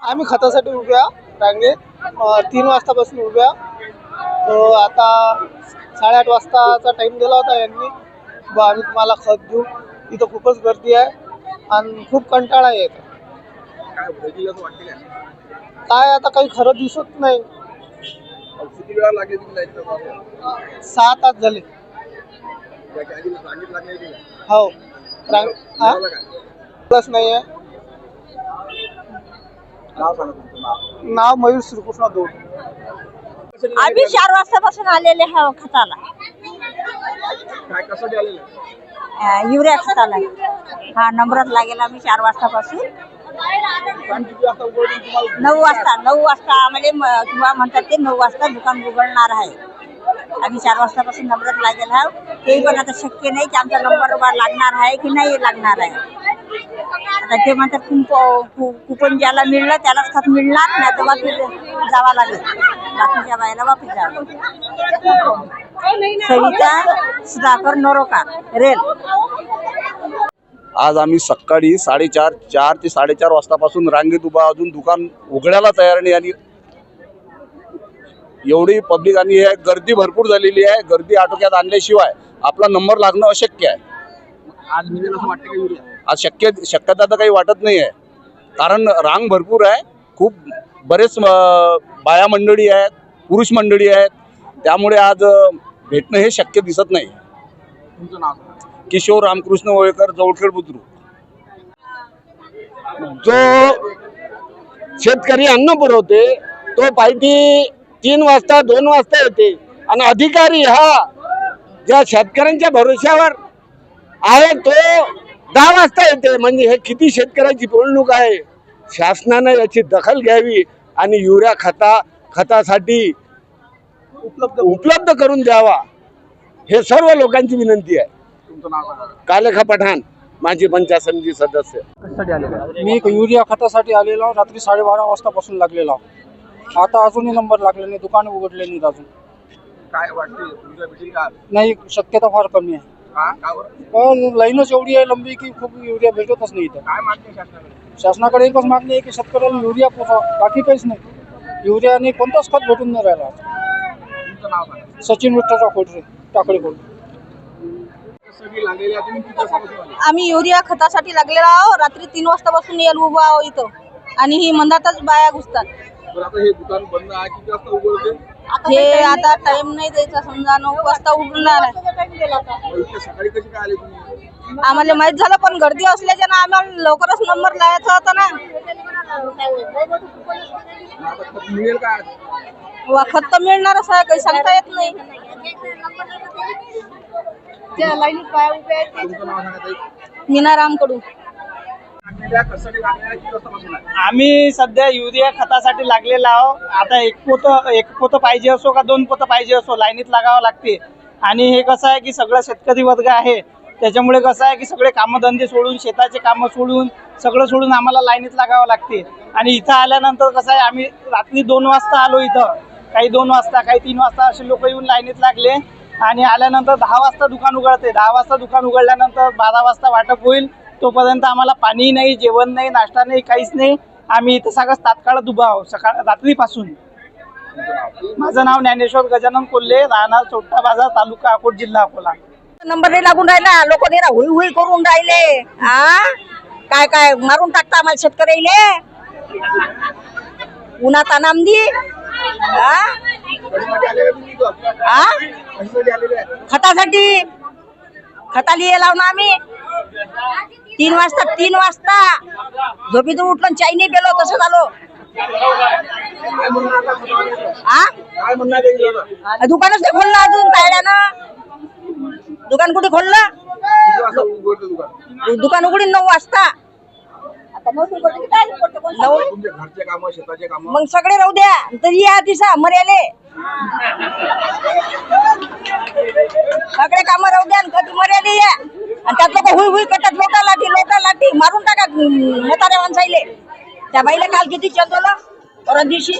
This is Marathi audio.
आम्ही खतासाठी उभ्या रांगेत 3 वाजतापासून उभ्या. आता 8:30 वाजताचा टाइम दिला होता यांनी. आम्ही तुम्हाला खत देऊ. इथं खूपच गर्दी आहे आणि खूप कंटाळा येत. काय आता काही खरं दिसत नाही. किती वेळा लागेल तुम्ही लाईट? 6 तास झाले. हो प्लस नाही आहे. नाव मयूर श्रीकृष्ण दोड. आम्ही 4 वाजतापासून आलेले हा खताला. काय कशासाठी आलेले? युरिया खताला. हा नंबरात लागेल. आम्ही 4 वाजतापासून 9 वाजता आम्हाला किंवा म्हणतात ते 9 वाजता दुकान उघडणार आहे. आम्ही 4 वाजतापासून नंबरात लागेल हा. ते पण आता शक्य नाही की आमचा नंबर लागणार आहे की नाही लागणार आहे. आता ते म्हणतात कुपन ज्याला मिळलं त्यालाच खत मिळणार, नाही तर वापस जावं लागेल. बाकीच्या बायला वापस जावं. सविता सुधाकर नरोकार रेल. आज आम्ही सकाळी 4 ते 4:30 वाजतापासून रांगेत उभा. अजून दुकान उघडायला तयार नाही आणि एवढी पब्लिक आणि गर्दी भरपूर झालेली आहे. गर्दी आटोक्यात आणल्याशिवाय आपला नंबर लागणं अशक्य आहे. आज मिळेल असं वाटतं का युरिया? आज शक्यता तर काही वाटत नाही आहे, कारण रांग भरपूर आहे. खूप बरेच बाया मंडळी आहेत, पुरुष मंडळी आहेत. त्यामुळे आज भेटणं हे शक्य दिसत नाही. तुमचं नाव? किशोर रामकृष्ण वळकर, जवळखेड बुद्रुक. जो शेतकरी अन्न पुरवते तो पायटी 3 वाजता 2 वाजता येते आणि अधिकारी हा ज्या शेतकऱ्यांच्या भरोश्यावर आहे तो 10 वाजता येते. म्हणजे हे किती शेतकऱ्याची पिळवणूक आहे. शासनाने याची दखल घ्यावी आणि युरिया खतासाठी उपलब्ध करून द्यावा, हे सर्व लोकांची विनंती आहे. तुमचं नाव सांगा. कालेखा पठाण, माजी पंचायत समिती सदस्य. कशासाठी आलेले? मी युरिया खतासाठी आलेलो आहो. रात्री 12:30 वाजतापासून लागलेलो आहो. आता अजूनही नंबर लागले नाही, दुकान उघडले नाहीत अजून. काय वाटते युरिया भेटेल का? नाही, शक्यता फार कमी आहे. का बरं? लाईनच एवढी आहे लंबी की खूप युरिया भेटतच नाही इथं. काय मागणी शासनाकडे? शासनाकडे एकच मागणी आहे की शेतकऱ्याला युरिया पोचा, बाकी काहीच नाही. युरिया आणि कोणताच खत भेटून नाही राहिला. तुमचं नाव सांगा. सचिन विठ्ठलराव खोडरे, टाकळी खोड. कशासाठी लागलेले आहे? तुम्ही किती वाजता आले? आम्ही युरिया खतासाठी लागलेलो आहो. रात्री 3 वाजतापासून येईल उभा आहो इथं. आणि ही मंदातच बाया घुसतात. बरं, आता हे दुकान बंद आहे. किती वाजता उघडते? हे आता टाइम नाही द्यायचा. समजा 9 वाजता उघडणार आहे. मग इतक्या सकाळी कशी काय आले तुम्ही? आम्हाला माहित झालं, पण गर्दी असल्याच्यानं आम्हाला लवकरच नंबर लावायचा होता ना. मग आता खत मिळेल का आज? खत तर मिळणारच आहे, काही सांगता येत नाही. तुमचं नाव सांगा ताई. मीनारामकडून. कशासाठी लागलेल्या? किती वाजतापासून आहे? आम्ही सध्या युरिया खतासाठी लागलेला आहो. आता एक पोतं पाहिजे असो का 2 पोतं पाहिजे असो, लाईनीत लागावं लागते. आणि हे कसं आहे की सगळं शेतकरी वर्ग आहे, त्याच्यामुळे कसं आहे की सगळे कामधंदे सोडून, शेताचे कामं सोडून, सगळं सोडून आम्हाला लाईनीत लागावं लागते. आणि इथं आल्यानंतर कसं आहे, आम्ही रात्री 2 वाजता आलो इथं. काही 2 वाजता, काही 3 वाजता असे लोक येऊन लाईनीत लागले. आणि आल्यानंतर 10 वाजता दुकान उघडते. 10 वाजता दुकान उघडल्यानंतर 12 वाजता वाटप होईल. तोपर्यंत आम्हाला पाणी नाही, जेवण नाही, नाश्ता नाही, काहीच नाही. आम्ही इथं सगळं तात्काळ उभा आहोत रात्रीपासून. माझं नाव ज्ञानेश्वर गजानन कोल्हे, राहणार चोट्टा बाजार, तालुका अकोट, जिल्हा अकोला. नंबर नाही लागून राहिला. लोक नेरा हुई हुई करून राहिले. काय मारून टाकता आम्हाला शेतकऱ्याले उन्हात आनामदी. कशासाठी आलेले तुम्ही इथं? कशासाठी आलेले आहे? खतासाठी. खताला ये लावून आम्ही 3 वाजता झोपीतून उठलो, चाय नाही पेलो, तसं झालो. काय म्हणणं आता खतावाल्याचं? काय म्हणणं आहे वेगळं? दुकानच नाही खोललं अजून तायड्यानं. दुकान कुठे खोललं? किती वाजता उघडतं दुकान? दुकान उघडीन 9 वाजता. आता 9 उघडतं की काय उघडतं कोण? 9. तुमच्या घरचे कामं, शेताचे कामं? मग सगळे राहू द्या, तरी या दिसा मर्याले सगळे कामं राहू द्या, कधी मर्याले या. आणि त्यात लोक हुई हुई करतात. लोटा लाठी मारून टाका म्हाताऱ्या माणसाईले. त्या बाईला काल किती चंदवलं परत दिवशी.